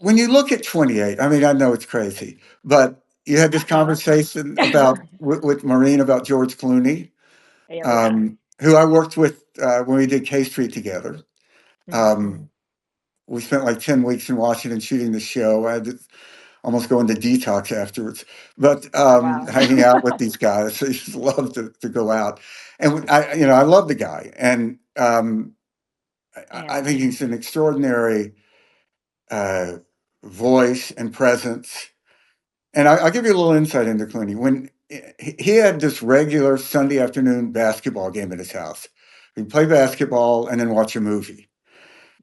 when you look at 28, I mean, I know it's crazy, but you had this conversation about with Maureen about George Clooney, Oh, yeah. who I worked with when we did K Street together. Mhm. We spent like 10 weeks in Washington shooting the show. I had to almost go into detox afterwards, but Oh, wow. hanging out with these guys, I just love to go out. And I love the guy, and I Yeah. think he's an extraordinary uh, voice and presence. And I'll give you a little insight into Clooney. When he had this regular Sunday afternoon basketball game at his house, we'd play basketball and then watch a movie.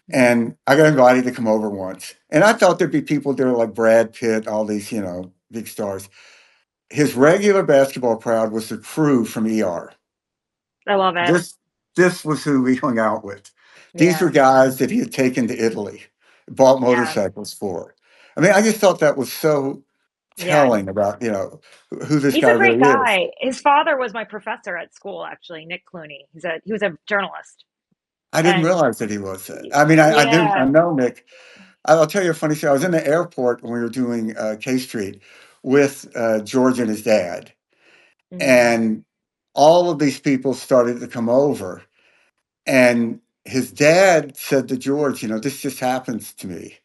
Mhm. And I got invited to come over once. And I thought there'd be people there like Brad Pitt, all these, big stars. His regular basketball crowd was the crew from ER. I love it. This this was who we hung out with. These were Yeah. guys that he had taken to Italy, bought Yeah. motorcycles for. I mean, I just thought that was so Yeah. telling about, who this He's guy a great really is. guy. His father was my professor at school, actually, Nick Clooney. He was a journalist. I didn't And realize that he was that. I mean, I yeah. know Nick. I'll tell you a funny story. I was in the airport when we were doing K Street with George and his dad, Mhm. and all of these people started to come over. And his dad said to George, this just happens to me.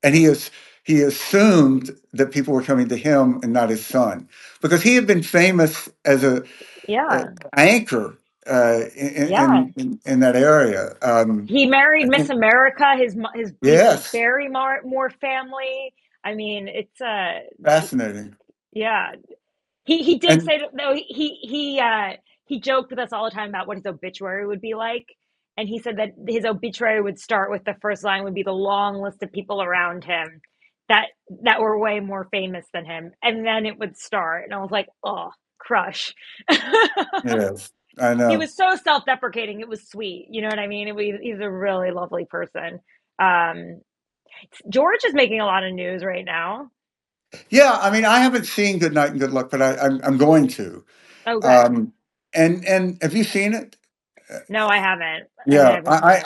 And he assumed that people were coming to him and not his son, because he had been famous as a Yeah. anchor Yeah. in that area. He married Miss America. His people Yes, very more family. I mean, it's fascinating. yeah. He did And say that though. He joked with us all the time about what his obituary would be like, and he said that his obituary would start with the first line would be the long list of people around him that that were way more famous than him, and then it would start. And I was like, oh, crush. yes, I He know. was so self-deprecating. It was sweet. You know what I mean? He's a really lovely person. Um, George is making a lot of news right now. Yeah, I mean, I haven't seen Good Night and Good Luck, but I'm going to. Oh, good. Um, and have you seen it? No, I haven't. I Yeah, haven't seen it.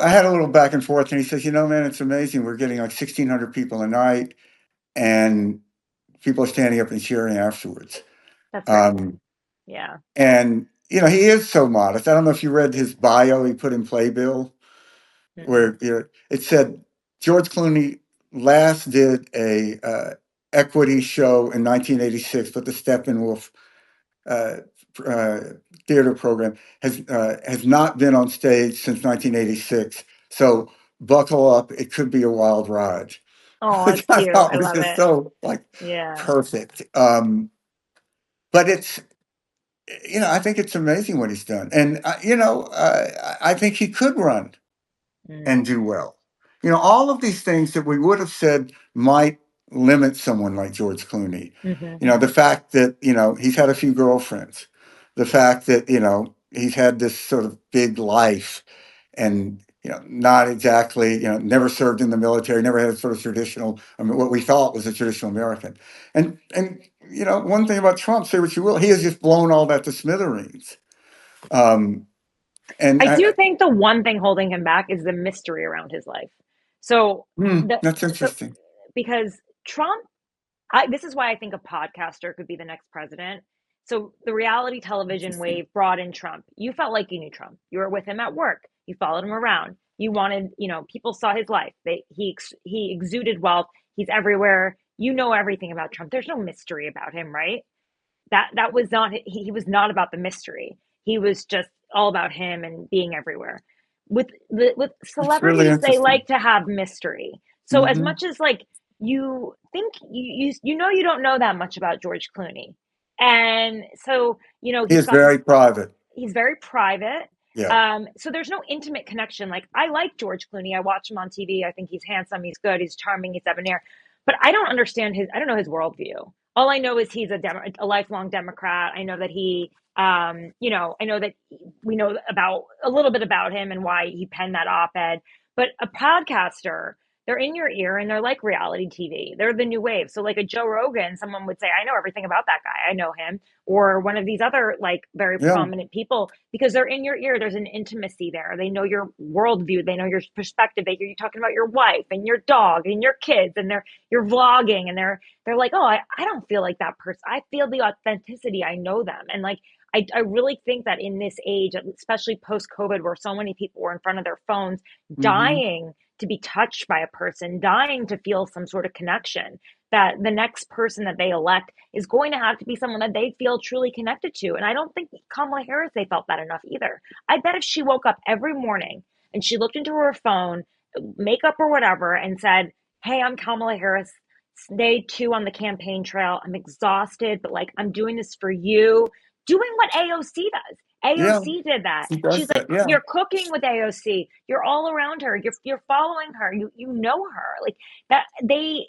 I had a little back and forth, and he says, man, it's amazing. We're getting like 1,600 people a night, and people are standing up and cheering afterwards. That's great. Um, Yeah. and he is so modest. I don't know if you read his bio he put in Playbill, Mm-mm. where it said George Clooney last did a equity show in 1986 with the Steppenwolf uh, uh, theater program, has not been on stage since 1986. So buckle up, it could be a wild ride. Oh, Which it's I cute. thought I was love just it. so like Yeah. perfect. But I think it's amazing what he's done, and I think he could run and Mm. do well. All of these things that we would have said might limit someone like George Clooney. Hmm. The fact that, he's had a few girlfriends, the fact that, he's had this sort of big life and, not exactly, never served in the military, never had a sort of traditional, I mean, what we thought was a traditional American. One thing about Trump, say what you will, he has just blown all that to smithereens. Um, and I do I, think the one thing holding him back is the mystery around his life. So that's so interesting. because Trump, this is why I think a podcaster could be the next president. So the reality television Interesting. wave brought in Trump. You felt like you knew Trump. You were with him at work. You followed him around. You wanted, people saw his life. He exuded wealth. He's everywhere. You know everything about Trump. There's no mystery about him, right? That was not he was not about the mystery. He was just all about him and being everywhere. With It's really celebrities, they interesting. like to have mystery. So as Hmm. much as like you think you don't know that much about George Clooney, and so He he's is got this. very private. He's very private. Yeah. So there's no intimate connection. Like I like George Clooney. I watch him on TV. I think he's handsome. He's good. He's charming. He's debonair. But I don't understand his. I don't know his worldview. All I know is he's a lifelong Democrat. I know that I know that we know about a little bit about him and why he penned that op-ed. But a podcaster they're in your ear and they're like reality TV. They're the new wave. So like a Joe Rogan, someone would say, I know everything about that guy. I know him. Or one of these other like very Yeah. prominent people, because they're in your ear. There's an intimacy there. They know your worldview. They know your perspective. They hear you talking about your wife and your dog and your kids, and you're vlogging, and they're like, oh, I don't feel like that person. I feel the authenticity. I know them. And like, I really think that in this age, especially post COVID, where so many people were in front of their phones, Hmm. dying to be touched by a person, dying to feel some sort of connection, that the next person that they elect is going to have to be someone that they feel truly connected to. And I don't think Kamala Harris, they felt that enough either. I bet if she woke up every morning and she looked into her phone, makeup or whatever, and said, hey, I'm Kamala Harris, day 2 on the campaign trail. I'm exhausted, but like, I'm doing this for you. Doing what AOC does. Yeah, AOC did that. she does She's like, that. Yeah. you're cooking with AOC. You're all around her. You're following her. You know her. Like that. They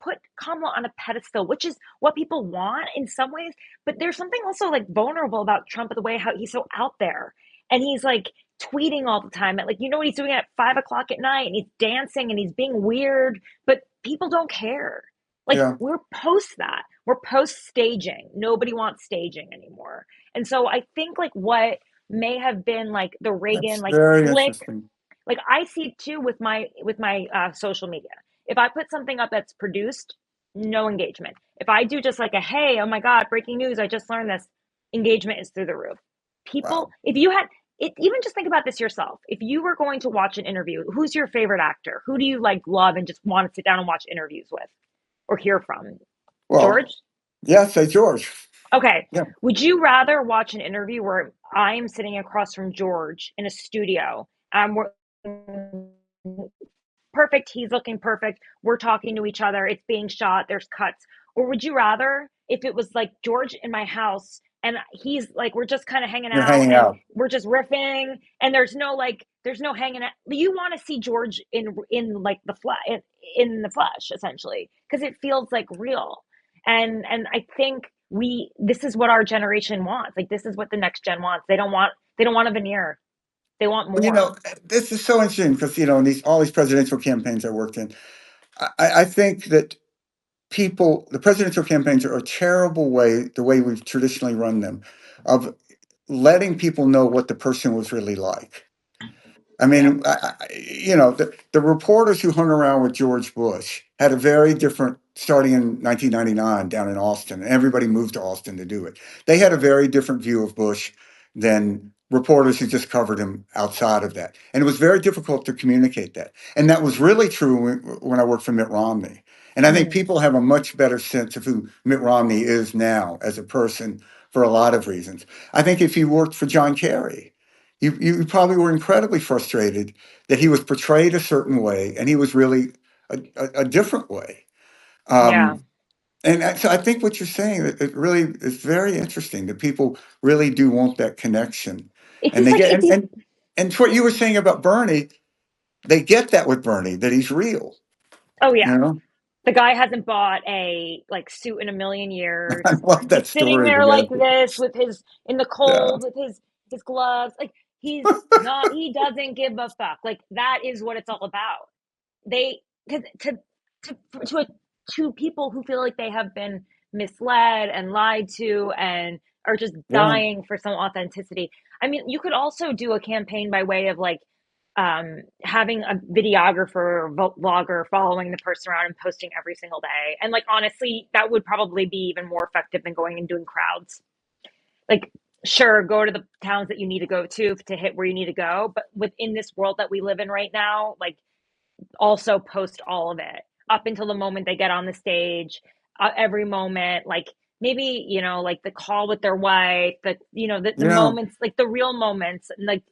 put Kamala on a pedestal, which is what people want in some ways. But there's something also like vulnerable about Trump, the way how he's so out there, and he's like tweeting all the time. At like, what he's doing at 5 o'clock at night, and he's dancing and he's being weird, but people don't care. Like Yeah. we're post that. We're post staging. Nobody wants staging anymore. And so I think like what may have been like the Reagan That's like very slick, interesting. like I see it too with my social media. If I put something up that's produced, no engagement. If I do just like a hey, oh my god, breaking news, I just learned this, engagement is through the roof. People, Wow. if you had it, even just think about this yourself. If you were going to watch an interview, who's your favorite actor? Who do you like love and just want to sit down and watch interviews with or hear from? Well, George? yeah, say George. Okay. Yeah. Would you rather watch an interview where I'm sitting across from George in a studio? We're perfect. He's looking perfect. We're talking to each other. It's being shot. There's cuts. Or would you rather if it was like George in my house and he's like, we're just kind of hanging You're out hanging and out. we're just riffing and there's no hanging out. You want to see George in like in the flesh essentially because it feels like real. And I think this is what our generation wants. Like this is what the next gen wants. They don't want a veneer. They want Well, more. this is so interesting because in all these presidential campaigns I worked in, I think that the presidential campaigns are a terrible way, the way we've traditionally run them, of letting people know what the person was really like. I Yep. mean, the reporters who hung around with George Bush had a very different, starting in 1999 down in Austin, and everybody moved to Austin to do it. They had a very different view of Bush than reporters who just covered him outside of that. And it was very difficult to communicate that. And that was really true when I worked for Mitt Romney. And I think Mm, people have a much better sense of who Mitt Romney is now as a person for a lot of reasons. I think if you worked for John Kerry, you probably were incredibly frustrated that he was portrayed a certain way and he was really a different way. yeah. Um, so I think what you're saying, it really is very interesting that people really do want that connection. It's And just they like get, it's and what you were saying about Bernie, they get that with Bernie, that he's real, oh yeah. you know? The guy hasn't bought a like suit in a million I years. love that He's sitting story, the there guy. like this with his in the Yeah. cold with his gloves. Like he doesn't give a fuck. Like that is what it's all about. They to to a, to people who feel like they have been misled and lied to and are just Yeah. dying for some authenticity. I mean, you could also do a campaign by way of like having a videographer or vlogger following the person around and posting every single day. And like honestly, that would probably be even more effective than going and doing crowds. Like sure, go to the towns that you need to go to hit where you need to go, but within this world that we live in right now, like also post all of it up until the moment they get on the stage, every moment, like maybe like the call with their wife, the Yeah. moments, like the real moments, and like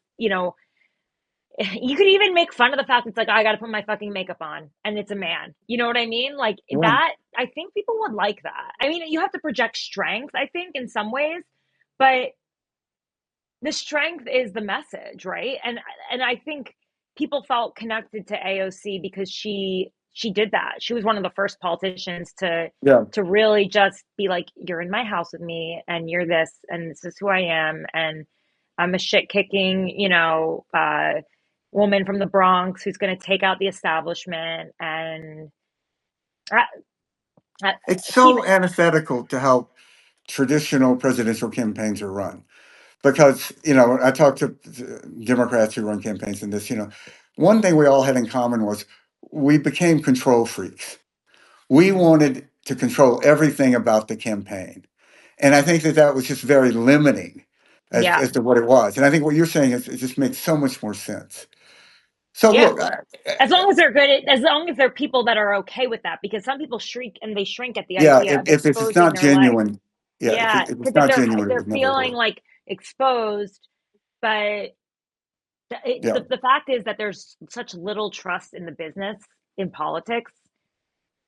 you could even make fun of the fact it's like I got to put my fucking makeup on and it's a man. You know what I mean? Like Yeah. that. I think people would like that. I mean, you have to project strength, I think, in some ways, but the strength is the message, right? And I think people felt connected to AOC because she did that. She was one of the first politicians Yeah. to really just be like, you're in my house with me and you're this and this is who I am and I'm a shit kicking, woman from the Bronx who's going to take out the establishment. And uh, uh, It's he, so antithetical to how traditional presidential campaigns are run. Because, I talked to Democrats who run campaigns in this, one thing we all had in common was we became control freaks. We wanted to control everything about the campaign. And I think that that was just very limiting yeah, as to what it was. And I think what you're saying is it just makes so much more sense. So yeah. look, As long as they're good, as long as they're people that are okay with that, because some people shrink at the yeah, idea of if it's exposing not their life. genuine, yeah, Yeah, if it's because if not they're genuine, it would never feeling work. like exposed, but Yeah. the fact is that there's such little trust in the business, in politics,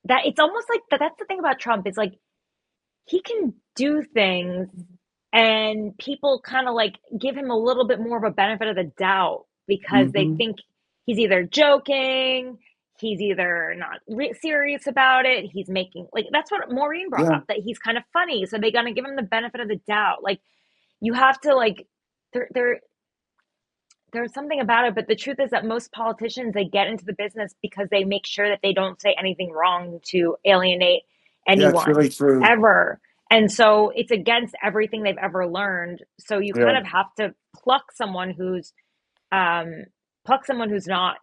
that it's almost like that's the thing about Trump. It's like he can do things and people kind of like give him a little bit more of a benefit of the doubt because they Hmm. think he's either joking, he's either not serious about it, he's making like that's what Maureen brought Yeah. up, that he's kind of funny, so they're gonna give him the benefit of the doubt. Like you have to like there there's something about it, but the truth is that most politicians, they get into the business because they make sure that they don't say anything wrong to alienate Yeah, it's anyone really true. ever. And so it's against everything they've ever learned. So you kind Yeah. of have to um pluck someone who's not,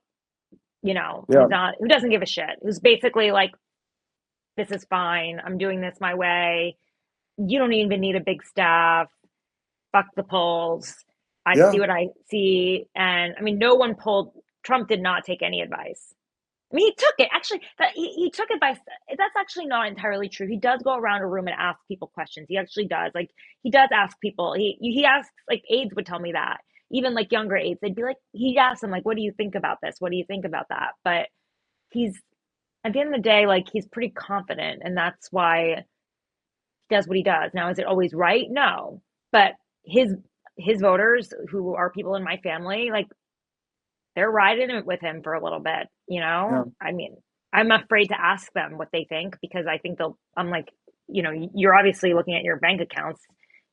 Yeah. who doesn't give a shit, who's basically like, this is fine, I'm doing this my way. You don't even need a big staff. Fuck the polls. I see Yeah. what I see. And I mean, no one pulled, Trump did not take any advice. I mean, he took it. Actually, he took advice. That's actually not entirely true. He does go around a room and ask people questions. He actually does. Like, he does ask people. He asks, like, aides would tell me that. Even like younger aides, they'd be like, he asks them, like, what do you think about this? What do you think about that? But he's, at the end of the day, like, he's pretty confident. And that's why he does what he does. Now, is it always right? No. But his his voters, who are people in my family, like they're riding it with him for a little bit, you Yeah. know? I mean, I'm afraid to ask them what they think because I think I'm like, you're obviously looking at your bank accounts,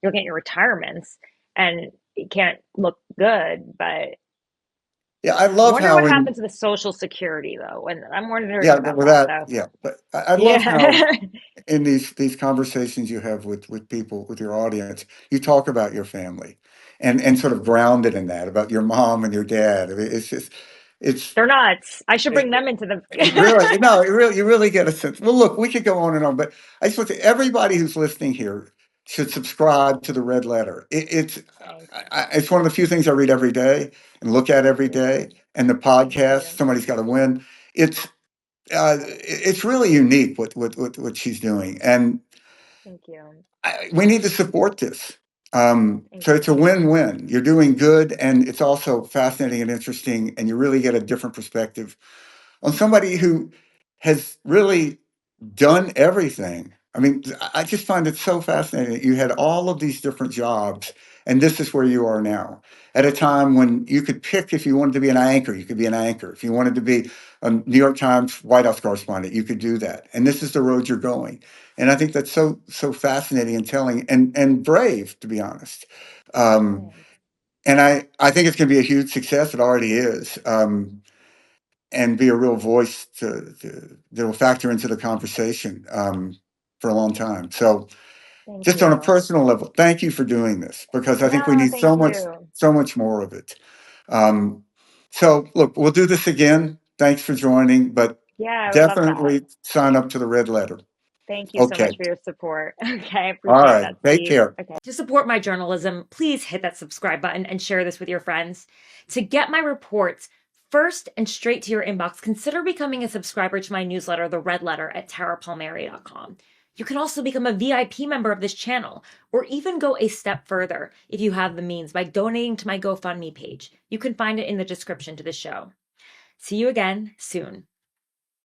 you're looking at your retirements, and it can't look good. But Yeah. I I love wonder how what in happened to the Social Security though. And I'm wondering yeah, about with that that, though. yeah. But I love how Yeah. in these conversations you have with people, with your audience, you talk about your family and sort of grounded in that, about your mom and your dad. I mean, it's just it's They're nuts. I should bring it, them into the it really, no, you really get a sense. Well, look, we could go on and on, but I just want to everybody who's listening here should subscribe to the Red Letter. Thanks. It's one of the few things I read every day and look at Thank every day. you. And the Thank podcast, you. Somebody's Got to Win. It's it's really unique what she's doing, and Thank you. we need to support this. Thank So it's a you. win-win. You're doing good, and it's also fascinating and interesting, and you really get a different perspective on somebody who has really done everything. I mean, I just find it so fascinating that you had all of these different jobs, and this is where you are now. At a time when you could pick if you wanted to be an anchor, you could be an anchor. If you wanted to be a New York Times White House correspondent, you could do that. And this is the road you're going. And I think that's so fascinating and telling and brave, to be honest. Um, Thanks. and I think it's going to be a huge success. It already is. And be a real voice that will factor into the conversation for a long time. So, Thank just on a you. personal level, thank you for doing this because I think we No, need thank you. so much more of it. Um, so, look, we'll do this again. Thanks for joining, but Yeah, I would love that. definitely sign up to the Red Letter. Thank you so Okay. much for your support. Okay, I All appreciate right. that, Take Steve. care. Okay. To support my journalism, please hit that subscribe button and share this with your friends. To get my reports first and straight to your inbox, consider becoming a subscriber to my newsletter, The Red Letter, at tarapalmeri.com. You can also become a VIP member of this channel, or even go a step further if you have the means by donating to my GoFundMe page. You can find it in the description to the show. See you again soon.